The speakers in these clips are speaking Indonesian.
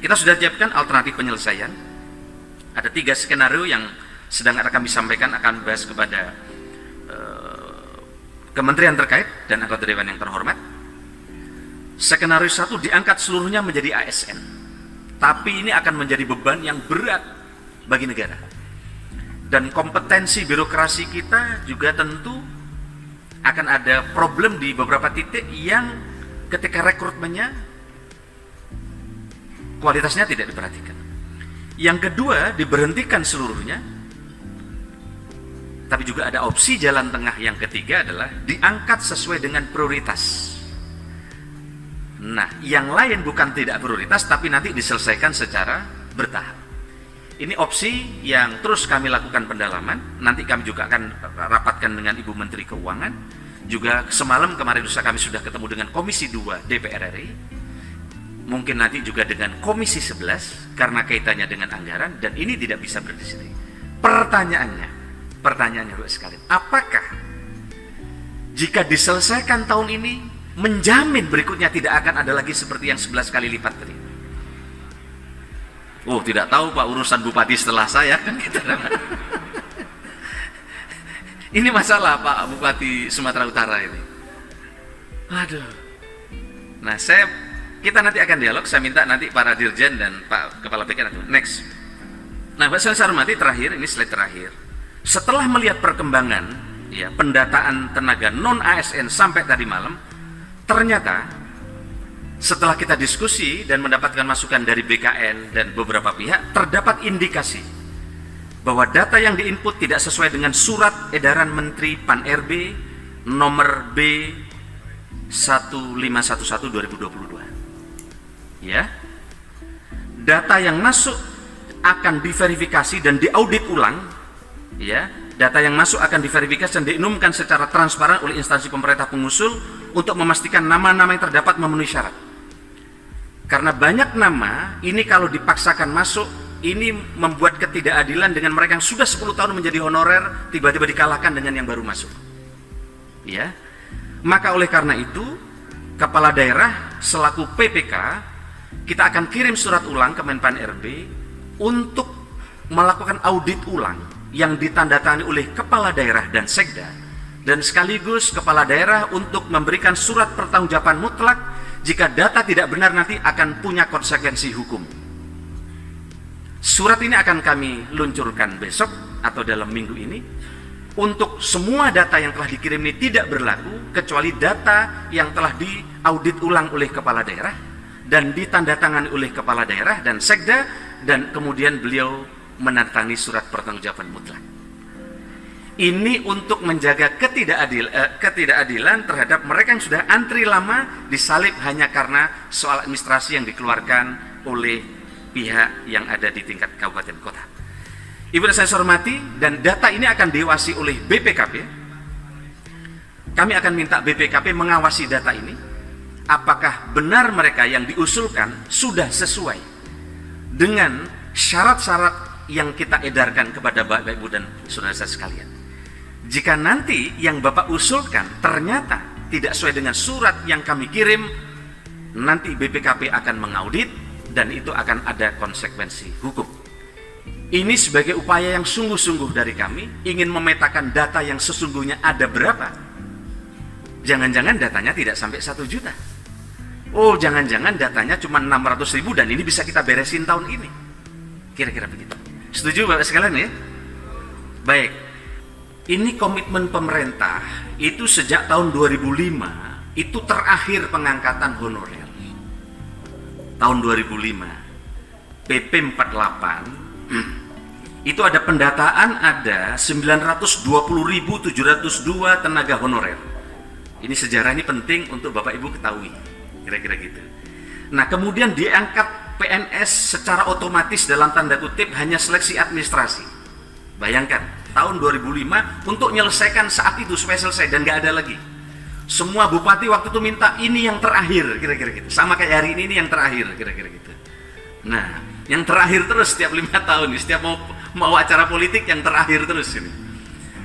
Kita sudah siapkan alternatif penyelesaian. Ada 3 skenario yang sedang akan kami sampaikan, akan bahas kepada kementerian terkait dan anggota dewan yang terhormat. Skenario 1, diangkat seluruhnya menjadi ASN, tapi ini akan menjadi beban yang berat bagi negara, dan kompetensi birokrasi kita juga tentu akan ada problem di beberapa titik yang ketika rekrutmennya kualitasnya tidak diperhatikan. Yang kedua, diberhentikan seluruhnya, tapi juga ada opsi jalan tengah. Yang ketiga adalah diangkat sesuai dengan prioritas. Nah, yang lain bukan tidak prioritas, tapi nanti diselesaikan secara bertahap. Ini opsi yang terus kami lakukan pendalaman. Nanti kami juga akan rapatkan dengan Ibu Menteri Keuangan. Juga semalam kemarin lusa kami sudah ketemu dengan Komisi 2 DPR RI. Mungkin nanti juga dengan Komisi 11 karena kaitannya dengan anggaran, dan ini tidak bisa berhenti sini. Pertanyaannya Bapak sekalian, apakah jika diselesaikan tahun ini menjamin berikutnya tidak akan ada lagi seperti yang 11 kali lipat tadi? Oh, tidak tahu Pak, urusan bupati setelah saya kan gitu. Ini masalah Pak Bupati Sumatera Utara ini. Aduh. Nah, kita nanti akan dialog. Saya minta nanti para dirjen dan Pak Kepala BK nanti. Next. Nah, Pak saya hormati, terakhir, ini slide terakhir. Setelah melihat perkembangan ya pendataan tenaga non ASN sampai tadi malam, ternyata setelah kita diskusi dan mendapatkan masukan dari BKN dan beberapa pihak, terdapat indikasi bahwa data yang diinput tidak sesuai dengan surat edaran Menteri Pan-RB nomor B 1511 2022. Ya, data yang masuk akan diverifikasi dan diaudit ulang. Ya, data yang masuk akan diverifikasi dan diumumkan secara transparan oleh instansi pemerintah pengusul untuk memastikan nama-nama yang terdapat memenuhi syarat. Karena banyak nama ini kalau dipaksakan masuk, ini membuat ketidakadilan dengan mereka yang sudah 10 tahun menjadi honorer, tiba-tiba dikalahkan dengan yang baru masuk. Ya, maka oleh karena itu kepala daerah selaku PPK, kita akan kirim surat ulang ke Menpan RB untuk melakukan audit ulang yang ditandatangani oleh kepala daerah dan sekda, dan sekaligus kepala daerah untuk memberikan surat pertanggungjawaban mutlak jika data tidak benar nanti akan punya konsekuensi hukum. Surat ini akan kami luncurkan besok atau dalam minggu ini. Untuk semua data yang telah dikirim ini tidak berlaku kecuali data yang telah diaudit ulang oleh kepala daerah dan ditandatangani oleh kepala daerah dan sekda, dan kemudian beliau menandatangani surat pertanggungjawaban mutlak. Ini untuk menjaga ketidakadilan terhadap mereka yang sudah antri lama disalib hanya karena soal administrasi yang dikeluarkan oleh pihak yang ada di tingkat kabupaten kota. Ibu dan saya hormati, dan data ini akan diawasi oleh BPKP. Kami akan minta BPKP mengawasi data ini. Apakah benar mereka yang diusulkan sudah sesuai dengan syarat-syarat yang kita edarkan kepada Bapak Ibu dan saudara saya sekalian. Jika nanti yang Bapak usulkan ternyata tidak sesuai dengan surat yang kami kirim, nanti BPKP akan mengaudit dan itu akan ada konsekuensi hukum. Ini sebagai upaya yang sungguh-sungguh dari kami, ingin memetakan data yang sesungguhnya ada berapa. Jangan-jangan datanya tidak sampai 1 juta. Oh, jangan-jangan datanya cuma 600.000 dan ini bisa kita beresin tahun ini. Kira-kira begitu. Setuju Bapak sekalian ya? Baik. Ini komitmen pemerintah itu sejak tahun 2005 itu terakhir pengangkatan honorer. Tahun 2005 PP 48 itu ada pendataan, ada 920.702 tenaga honorer. Ini sejarah, ini penting untuk Bapak Ibu ketahui, kira-kira gitu. Nah, kemudian diangkat PNS secara otomatis dalam tanda kutip hanya seleksi administrasi. Bayangkan, tahun 2005 untuk menyelesaikan saat itu supaya selesai dan nggak ada lagi. Semua bupati waktu itu minta ini yang terakhir, kira-kira gitu. Sama kayak hari ini yang terakhir, kira-kira gitu. Nah, yang terakhir terus setiap 5 tahun, setiap mau acara politik yang terakhir terus ini.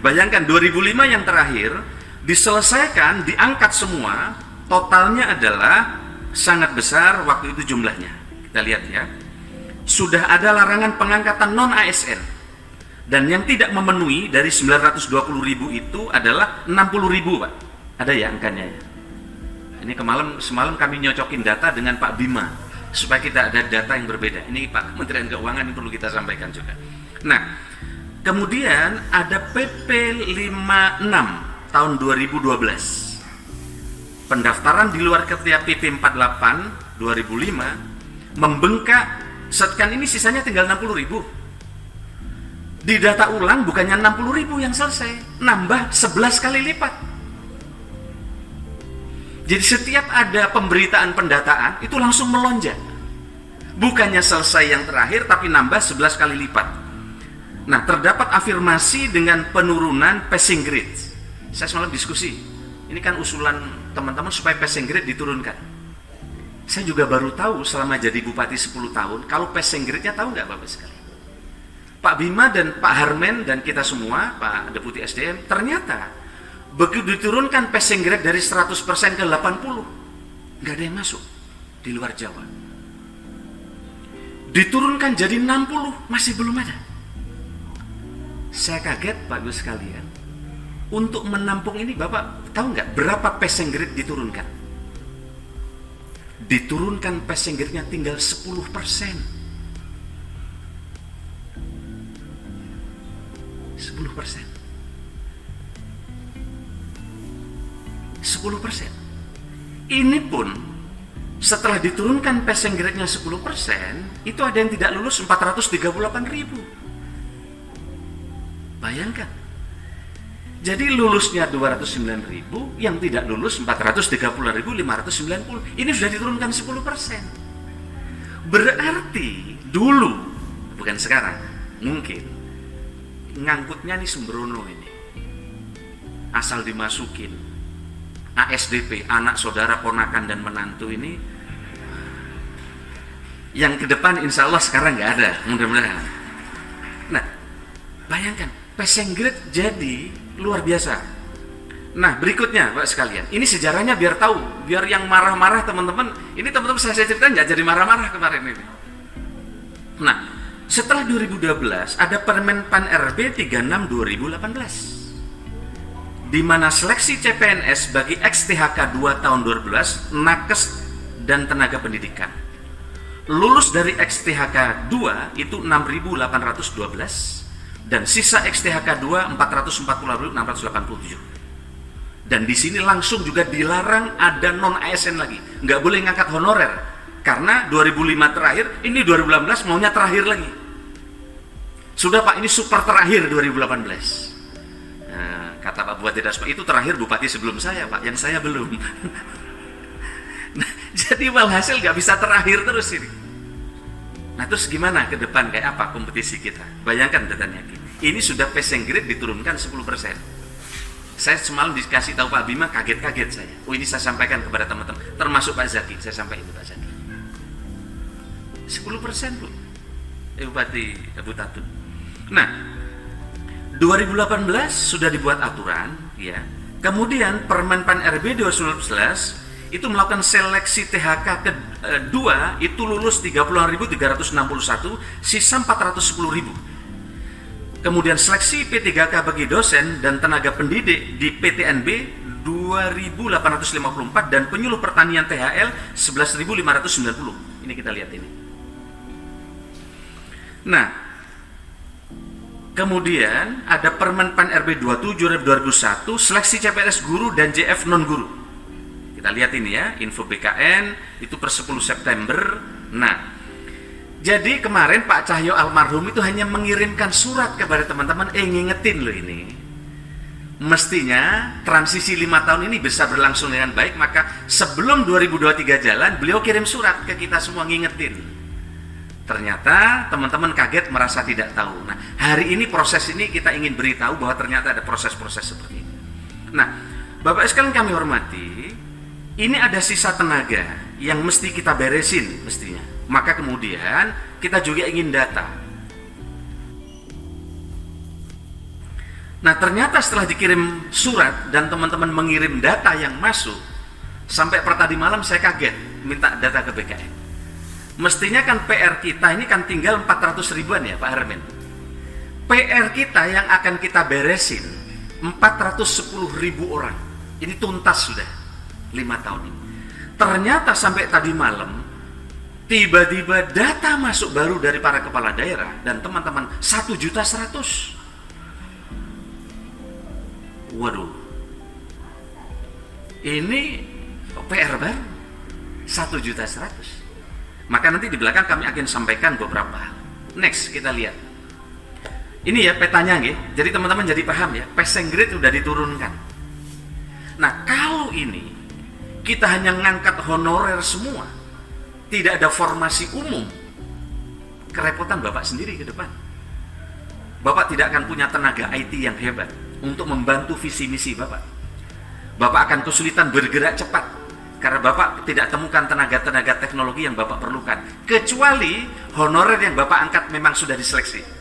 Bayangkan 2005 yang terakhir diselesaikan, diangkat semua, totalnya adalah sangat besar waktu itu jumlahnya. Kita lihat ya. sudah ada larangan pengangkatan non-ASN, dan yang tidak memenuhi dari 920.000 itu adalah 60.000, Pak. Ada ya angkanya ya? Ini semalam kami nyocokin data dengan Pak Bima supaya kita ada data yang berbeda. Ini Pak Kementerian Keuangan yang perlu kita sampaikan juga. Nah, kemudian ada PP 56 tahun 2012. Pendaftaran di luar kriteria PP 48 2005 membengkak. Setekan ini sisanya tinggal 60.000. Di data ulang bukannya 60.000 yang selesai, nambah 11 kali lipat. Jadi setiap ada pemberitaan pendataan itu langsung melonjak. Bukannya selesai yang terakhir tapi nambah 11 kali lipat. Nah, terdapat afirmasi dengan penurunan passing grade. Saya semalam diskusi. Ini kan usulan teman-teman supaya passing grade diturunkan. Saya juga baru tahu selama jadi bupati 10 tahun, kalau passing grade-nya tahu nggak Bapak sekali? Pak Bima dan Pak Harmen dan kita semua, Pak Deputi SDM, ternyata begitu diturunkan passing grade dari 100% ke 80, nggak ada yang masuk di luar Jawa. Diturunkan jadi 60, masih belum ada. Saya kaget Pak Gus sekalian. Untuk menampung ini Bapak tahu nggak berapa passing grade diturunkan? Diturunkan passing grade-nya tinggal 10%. 10%. 10%. Ini pun setelah diturunkan passing grade-nya 10%, itu ada yang tidak lulus 438.000. Bayangkan. Jadi lulusnya 209.000, yang tidak lulus 430.590. Ini sudah diturunkan 10%. Berarti dulu, bukan sekarang, mungkin ngangkutnya nih sembrono ini. Asal dimasukin ASDP, anak saudara ponakan dan menantu ini, yang ke depan insya Allah sekarang nggak ada, mudah-mudahan. Nah, bayangkan passing grade jadi luar biasa. Nah, berikutnya Pak sekalian, ini sejarahnya biar tahu, biar yang marah-marah teman-teman, ini teman-teman saya ceritain nggak jadi marah-marah kemarin ini. Nah, setelah 2012 ada Permen Pan RB 36 2018, di mana seleksi CPNS bagi ex-THK 2 tahun 2012, nakes dan tenaga pendidikan. Lulus dari ex-THK 2 itu 6.812, dan sisa ex-THK 2 440.687. Dan di sini langsung juga dilarang ada non-ASN lagi, nggak boleh ngangkat honorer, karena 2005 terakhir, ini 2018 maunya terakhir lagi. Sudah Pak, ini super terakhir 2018. Nah, kata Pak Bupati Dasma, itu terakhir bupati sebelum saya Pak, yang saya belum. Nah, jadi walhasil nggak bisa terakhir terus ini. Nah, terus gimana ke depan, kayak apa kompetisi kita? Bayangkan datanya gini. Ini sudah passing grade diturunkan 10%. Saya semalam dikasih tahu Pak Bima, kaget-kaget saya. Oh, ini saya sampaikan kepada teman-teman, termasuk Pak Zaki, saya sampaikan ke Pak Zaki. 10% Bu, Bupati Abu Tatun. Nah, 2018 sudah dibuat aturan, ya. Kemudian Permen Pan RB 2019 itu melakukan seleksi THK kedua, itu lulus 30.361, sisa 410.000. Kemudian seleksi P3K bagi dosen dan tenaga pendidik di PTNB 2.854 dan penyuluh pertanian THL 11.590. Ini kita lihat ini. Nah, kemudian ada Permen Pan RB 27 2001, seleksi CPNS guru dan JF non guru. Kita lihat ini ya, info BKN itu per 10 September. Nah, jadi kemarin Pak Cahyo almarhum itu hanya mengirimkan surat kepada teman-teman, ngingetin loh ini. Mestinya transisi 5 tahun ini bisa berlangsung dengan baik, maka sebelum 2023 jalan, beliau kirim surat ke kita semua ngingetin. Ternyata teman-teman kaget, merasa tidak tahu. Nah, hari ini proses ini kita ingin beritahu bahwa ternyata ada proses-proses seperti ini. Nah, Bapak sekalian kami hormati, ini ada sisa tenaga yang mesti kita beresin mestinya. Maka kemudian kita juga ingin data. Nah, ternyata setelah dikirim surat dan teman-teman mengirim data yang masuk, sampai per tadi malam saya kaget minta data ke BKN. Mestinya kan PR kita ini kan tinggal 400 ribuan ya Pak Hermin. PR kita yang akan kita beresin 410.000 orang. Ini tuntas sudah 5 tahun ini. Ternyata sampai tadi malam tiba-tiba data masuk baru dari para kepala daerah dan teman-teman 1.100.000. Waduh, ini PR baru 1.100.000. Maka nanti di belakang kami akan sampaikan beberapa. Next kita lihat. Ini ya petanya nggih. Jadi teman-teman jadi paham ya, passing grade sudah diturunkan. Nah, kalau ini kita hanya ngangkat honorer semua, tidak ada formasi umum, kerepotan Bapak sendiri ke depan. Bapak tidak akan punya tenaga IT yang hebat untuk membantu visi misi Bapak. Bapak akan kesulitan bergerak cepat karena Bapak tidak temukan tenaga-tenaga teknologi yang Bapak perlukan, kecuali honorer yang Bapak angkat memang sudah diseleksi.